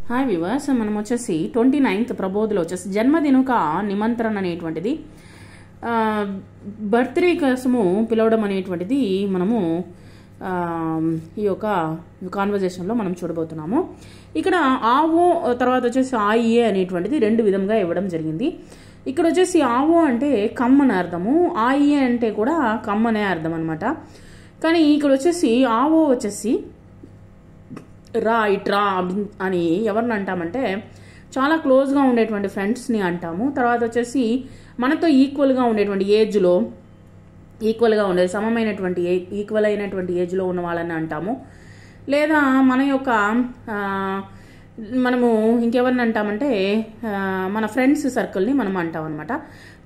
Hi viewers, మనం వచ్చేసి 29th ప్రబోధలో వచ్చేసి జన్మదినుక నిమంత్రణ అనేటువంటిది బర్త్డే కోసము పిలవడం అనేటువంటిది మనము ఈ యొక్క కాన్వర్జేషన్లో మనం చూడబోతున్నాము. ఇక్కడ ఆవో తర్వాత వచ్చేసి ఆయిఏ అనేటువంటిది రెండు విధంగా ఇవ్వడం జరిగింది. ఇక్కడ వచ్చేసి ఆవో అంటే కమ్మని అర్థము, ఆయిఏ అంటే కూడా కమ్మనే అర్థం అనమాట. కానీ ఇక్కడ వచ్చేసి ఆవో వచ్చేసి రా ఇట్రా అని ఎవరిని అంటామంటే చాలా క్లోజ్గా ఉండేటువంటి ఫ్రెండ్స్ని అంటాము. తర్వాత వచ్చేసి మనతో ఈక్వల్గా ఉండేటువంటి ఏజ్లో ఈక్వల్గా ఉండేది సమమైనటువంటి ఈక్వల్ అయినటువంటి ఏజ్లో ఉన్న వాళ్ళని అంటాము. లేదా మన యొక్క మనము ఇంకెవరిని అంటామంటే మన ఫ్రెండ్స్ సర్కిల్ని మనం అంటాం అనమాట.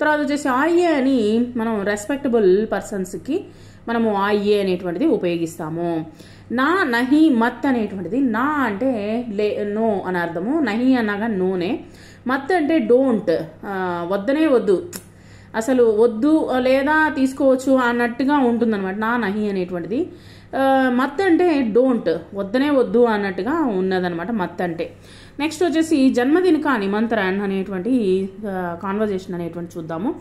తర్వాత వచ్చేసి ఆయిఏ అని మనం రెస్పెక్టబుల్ పర్సన్స్కి మనము ఆయిఏ అనేటువంటిది ఉపయోగిస్తాము. నా నహి మత్ అనేటువంటిది నా అంటే నో అని అర్థము, నహి అనగా నోనే, మత్ అంటే డోంట్ వద్దనే వద్దు, అసలు వద్దు లేదా తీసుకోవచ్చు అన్నట్టుగా ఉంటుందన్నమాట నా నహి అనేటువంటిది. మత్ అంటే డోంట్ వద్దనే వద్దు అన్నట్టుగా ఉన్నదనమాట మత్ అంటే. నెక్స్ట్ వచ్చేసి జన్మదినక నిమంత్రణ అనేటువంటి కాన్వర్జేషన్ అనేటువంటి చూద్దాము.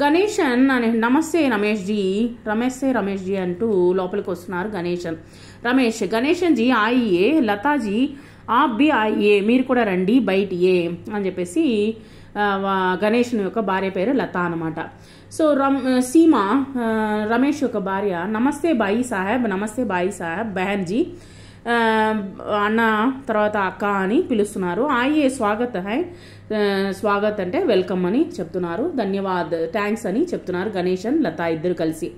గణేషన్ అనే నమస్తే రమేష్ జీ అంటూ లోపలికి వస్తున్నారు. గణేషన్ జీ ఆయియే, లతాజీ ఆప్ బి ఆయియే, మీరు కూడా రండి బయటియే అని చెప్పేసి గణేషన్ యొక్క భార్య పేరు లత అనమాట. సో సీమా రమేష్ యొక్క భార్య నమస్తే బాయి సాహెబ్ బహన్ జీ అన్న తర్వాత అక్క అని పిలుస్తున్నారు. ఆయియే స్వాగత్ అంటే వెల్కమ్ అని చెప్తున్నారు. ధన్యవాద్ థ్యాంక్స్ అని చెప్తున్నారు గణేషన్ లత ఇద్దరు కలిసి.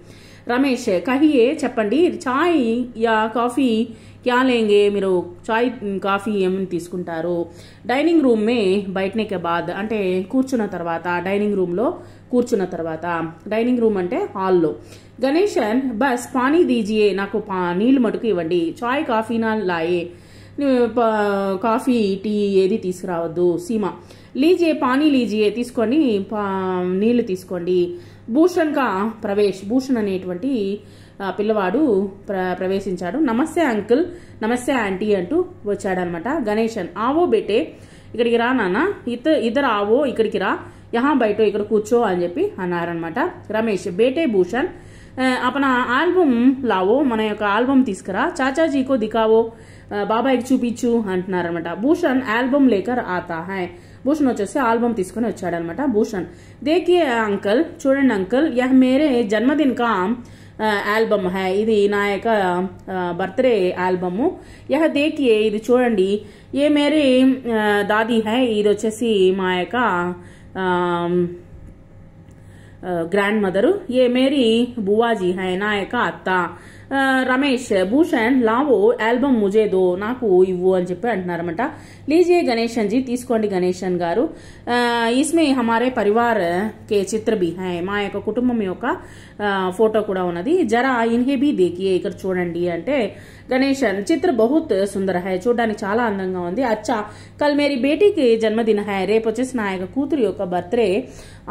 రమేష్ కహియే చెప్పండి, చాయ్ యా కాఫీ క్యా లేంగే, మీరు చాయ్ కాఫీ ఏమని తీసుకుంటారు. డైనింగ్ రూమ్ మే బైఠనే కే బాద్ అంటే కూర్చున్న తర్వాత, డైనింగ్ రూమ్లో కూర్చున్న తర్వాత, డైనింగ్ రూమ్ అంటే హాల్లో. గణేషన్ బస్ పానీ దీజియే, నాకు నీళ్లు మటుకు ఇవ్వండి. చాయ్ కాఫీ నా లాయే, కాఫీ టీ ఏది తీసుకురావద్దు. సీమా లీజియే పానీ లీజియే, తీసుకోండి నీళ్లు తీసుకోండి. భూషణ్ కా ప్రవేశ్, భూషణ్ అనేటువంటి పిల్లవాడు ప్రవేశించాడు. నమస్తే అంకుల్, నమస్తే ఆంటీ అంటూ వచ్చాడనమాట. గణేషన్ ఆవో బేటే, ఇక్కడికి రా నాన్న, ఇద్దరు ఆవో ఇక్కడికి రా, యహా బయట ఇక్కడ కూర్చో అని చెప్పి అన్నారనమాట. రమేష్ బేటే భూషణ్ అపన ఆల్బమ్ లావో, మన యొక్క ఆల్బమ్ తీసుకురా, చాచాజీకో దికావో, బాబాయికి చూపించు అంటున్నారనమాట. భూషణ్ ఆల్బమ్ లేకర్ ఆతా హై, భూషణ్ వచ్చేసి ఆల్బమ్ తీసుకుని వచ్చాడనమాట. భూషణ్ దేకియే అంకల్, చూడండి అంకల్, యహ్ మేరే జన్మదిన్ కా ఆల్బమ్ హై, ఇది నా యొక్క బర్త్డే ఆల్బము. యహ దేకియే, ఇది చూడండి. ఏ మేరే దాదీ హై, ఇది వచ్చేసి మా యొక్క గ్రాండ్ మదరు. ఏ మేరీ బువాజీ హై, నా యొక్క అత్త. రమేష్ భూషణ్ లావో ఆల్బమ్ ముజే దో, నాకు ఇవ్వు అని చెప్పి అంటున్నారన్నమాట. లీజియే గణేషన్ జీ, తీసుకోండి గణేషన్ గారు. ఇస్మే హమారే పరివార్ కే చిత్ర బి హై, మా యొక్క కుటుంబం యొక్క ఫోటో కూడా ఉన్నది. జరా ఇన్హే బి దేకియే, ఇక్కడ చూడండి అంటే గణేషన్ చిత్ర బహుత్ సుందర హై, చూడడానికి చాలా అందంగా ఉంది. అచ్చా కల్ మేరీ బేటీకి జన్మదిన హై, రేపు వచ్చేసి నా యొక్క కూతురు యొక్క బర్త్డే.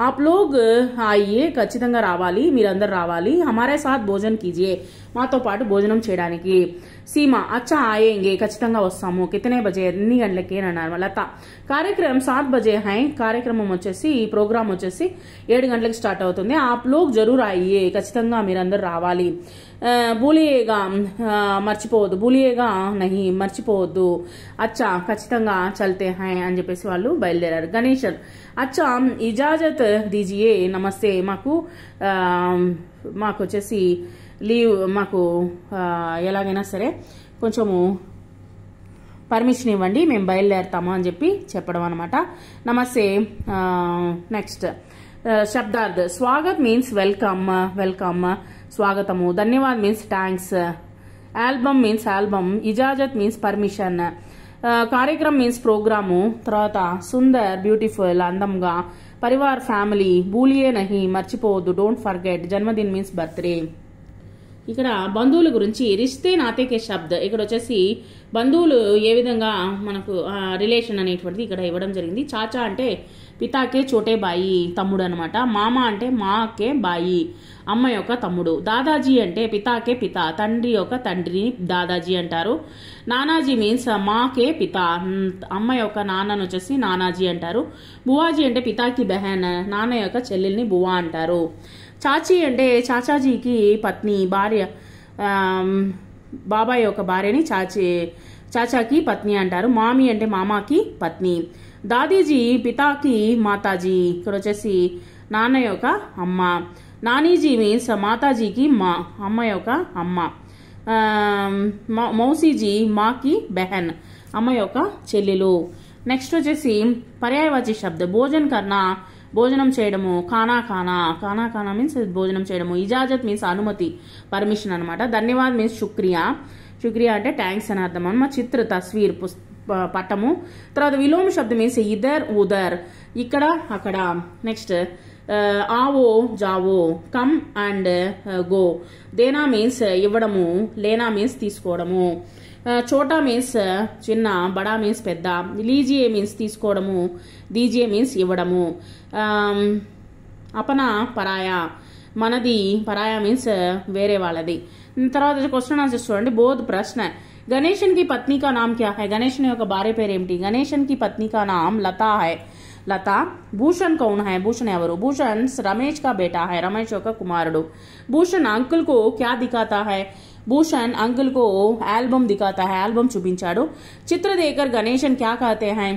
ఆప్ లోగ్ ఆయియే, ఖచ్చితంగా రావాలి, మీరందరూ రావాలి. హమారే సాత్ భోజన్ కీజియే, మాతో పాటు భోజనం చేయడానికి. సీమా అచ్చా ఆయేంగే, ఖచ్చితంగా వస్తాము. కితనే బజే, ఎన్ని గంటలకి అని అన్నారు. లత కార్యక్రమం 7 బజే హై, కార్యక్రమం వచ్చేసి ప్రోగ్రామ్ వచ్చేసి 7 గంటలకు స్టార్ట్ అవుతుంది. ఆప్ లోగ్ జరూర్ ఆయియే, ఖచ్చితంగా మీరందరూ రావాలి. భూలియేగా మర్చిపోవద్దు, భూలియేగా నహి మర్చిపోవద్దు. అచ్చా ఖచ్చితంగా చల్తే హై అని చెప్పేసి వాళ్ళు బయలుదేరారు. గణేషన్ అచ్చా ఇజాజత్ దీజియే, నమస్తే, మాకు వచ్చేసి లీవ్, మాకు ఎలాగైనా సరే కొంచెము పర్మిషన్ ఇవ్వండి, మేము బయలుదేరుతాము అని చెప్పి చెప్పడం అనమాట. నమస్తే. నెక్స్ట్ శబ్దార్థ్ స్వాగత్ మీన్స్ వెల్కమ్ స్వాగతము. ధన్యవాద్ means thanks. Album means album. ఇజాజత్ మీన్స్ పర్మిషన్. కార్యక్రమం మీన్స్ ప్రోగ్రాము. తర్వాత సుందర్ బ్యూటిఫుల్ అందంగా. పరివార్ ఫ్యామిలీ. భూలియే నహి మర్చిపోవద్దు, డోంట్ ఫర్గెట్. జన్మదిన్ మీన్స్ బర్త్డే. ఇక్కడ బంధువుల గురించి రిష్తే నాతేకే శబ్ద్, ఇక్కడ వచ్చేసి బంధువులు ఏ విధంగా మనకు రిలేషన్ అనేటువంటిది ఇక్కడ ఇవ్వడం జరిగింది. చాచా అంటే పితాకే చోటే బాయి, తమ్ముడు అనమాట. మామ అంటే మాకే బాయి. అమ్మ యొక్క తమ్ముడు. దాదాజీ అంటే పితాకే పిత, తండ్రి యొక్క తండ్రిని దాదాజీ అంటారు. నానాజీ మీన్స్ మాకే పిత, అమ్మ యొక్క నాన్నను వచ్చేసి నానాజీ అంటారు. బువాజీ అంటే పితాకి బెహన్, నాన్న యొక్క చెల్లెల్ని బువా అంటారు. చాచీ అంటే చాచాజీకి పత్ని, భార్య, బాబాయ్ యొక్క భార్యని చాచాకి పత్ని అంటారు. మామీ అంటే మామాకి పత్ని. దాదీజీ పితాకి మాతాజీ, ఇక్కడ వచ్చేసి నాన్న యొక్క అమ్మ. నానీజీ మీన్స్ మాతాజీకి మా, అమ్మ యొక్క అమ్మ. మౌసీజీ మాకి బెహన్, అమ్మ యొక్క చెల్లెలు. నెక్స్ట్ వచ్చేసి పర్యాయవాచి శబ్ద. భోజన్ కర్నా, భోజనం చేయడము. ఖానా ఖానా, ఖానా ఖానా మీన్స్ భోజనం చేయడము. ఇజాజత్ మీన్స్ అనుమతి, పర్మిషన్ అనమాట. ధన్యవాద్ మీన్స్ శుక్రియా, శుక్రియా అంటే థ్యాంక్స్ అని అర్థం అనమాట. చిత్ర తస్వీర్ పటము. తర్వాత విలోమ శబ్దం మీన్స్ ఇదర్ ఉదర్, ఇక్కడ అక్కడ. నెక్స్ట్ ఆవో జావో, కమ్ అండ్ గో. దేనా మీన్స్ ఇవ్వడము, లేనా మీన్స్ తీసుకోవడము. చోటా మీన్స్ చిన్న, బడా మీన్స్ పెద్ద. లీజియే మీన్స్ తీసుకోవడము, దీజియే మీన్స్ ఇవ్వడము. అపన పరాయా, మనది. పరాయా మీన్స్ వేరే వాళ్ళది. తర్వాత క్వశ్చన్ ఆన్సర్స్ చూడండి. బోధ్ ప్రశ్న. గణేशन की पत्नी का नाम क्या है? గణేషన్ యొక్క భార్య పేరు ఏమిటి? గణేशन की पत्नी का नाम लता है, లతా. భూషణ్ కౌన్ హై, భూషణ్ ఎవరు? భూషణ్ రమేష్ కా బేటా హై, రమేష్ యొక్క కుమారుడు. భూషణ్ అంకుల్ కో క్యా దిఖాతా హై? భూషణ్ అంకుల్ కో ఆల్బమ్ దిఖాతా హై, ఆల్బమ్ చూపించాడు. చిత్ర దేకర్ గణేషన్ క్యా కహతే హై?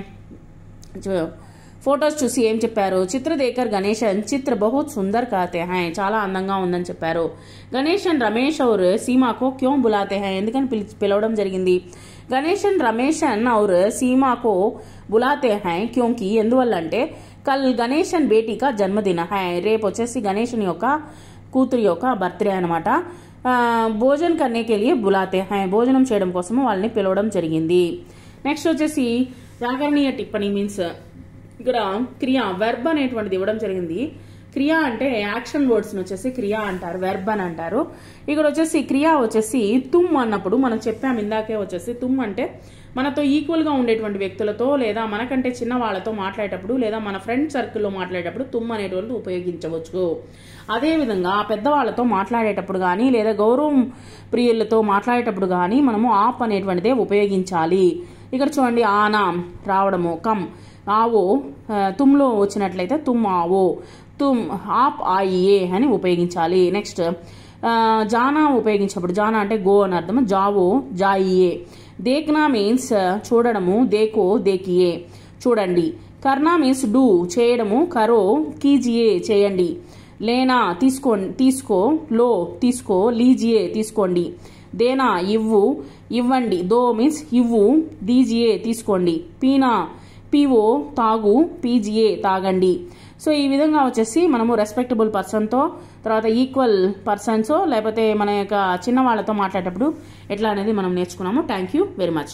ఫోటోస్ చూసి ఏం చెప్పారు? చిత్ర దేకర్ గణేషన్ చిత్ర బహుత్ సుందర్ కహతే హై, చాలా అందంగా ఉందని చెప్పారు. గణేషన్ రమేష్ और सीमा को क्यों बुलाते हैं? ఎందుకని పిలవడం జరిగింది? గణేషన్ రమేషన్ और सीमा को बुलाते हैं क्योंकि, ఎందువల్ల అంటే కల్ గణేషన్ బేటీ కా జన్మదిన హై, రేపు వచ్చేసి గణేషన్ యొక్క కూతురి యొక్క బర్త్డే అనమాట. భోజన్ కర్నే కే లియే బులాతే హై, భోజనం చేయడం కోసం వాళ్ళని పిలవడం జరిగింది. నెక్స్ట్ వచ్చేసి వ్యాకరణీయ టిప్పణి మీన్స్ ఇక్కడ క్రియా, వెర్బ్ అనేటువంటిది ఇవ్వడం జరిగింది. క్రియా అంటే యాక్షన్ వర్డ్స్ వచ్చేసి క్రియా అంటారు, వెర్బ్ అని అంటారు. ఇక్కడ వచ్చేసి క్రియా వచ్చేసి తుమ్ అన్నప్పుడు మనం చెప్పాము ఇందాకే, వచ్చేసి తుమ్ అంటే మనతో ఈక్వల్ గా ఉండేటువంటి వ్యక్తులతో లేదా మనకంటే చిన్న వాళ్ళతో మాట్లాడేటప్పుడు లేదా మన ఫ్రెండ్ సర్కిల్లో మాట్లాడేటప్పుడు తుమ్ అనేటువంటి ఉపయోగించవచ్చు. అదేవిధంగా పెద్దవాళ్లతో మాట్లాడేటప్పుడు కానీ లేదా గౌరవం ప్రియులతో మాట్లాడేటప్పుడు కానీ మనము ఆప్ అనేటువంటిదే ఉపయోగించాలి. ఇక్కడ చూడండి, ఆనా రావడము, కమ్ ఆవో, తుమ్లో వచ్చినట్లయితే తుమ్ ఆవో, తుమ్ ఆప్ ఆయియే అని ఉపయోగించాలి. నెక్స్ట్ జానా ఉపయోగించినప్పుడు, జానా అంటే గో అని అర్థం, జావో జాయియే. దేఖ్నా మీన్స్ చూడడము, దేకో దేకియే చూడండి. కర్నా మీన్స్ డూ చేయడము, కరో కీజియే చేయండి. లేనా తీసుకో, లో తీసుకో, లీజియే తీసుకోండి. దేనా ఇవ్వు, ఇవ్వండి. దో మీన్స్ ఇవ్వు, దీజియే తీసుకోండి. పీనా పీవో తాగు, పీజియే తాగండి. సో ఈ విధంగా వచ్చేసి మనము రెస్పెక్టబుల్ పర్సన్తో, తర్వాత ఈక్వల్ పర్సన్స్ లేకపోతే మన యొక్క చిన్న వాళ్ళతో మాట్లాడేటప్పుడు ఎట్లా అనేది మనం నేర్చుకున్నాము. Thank you very much.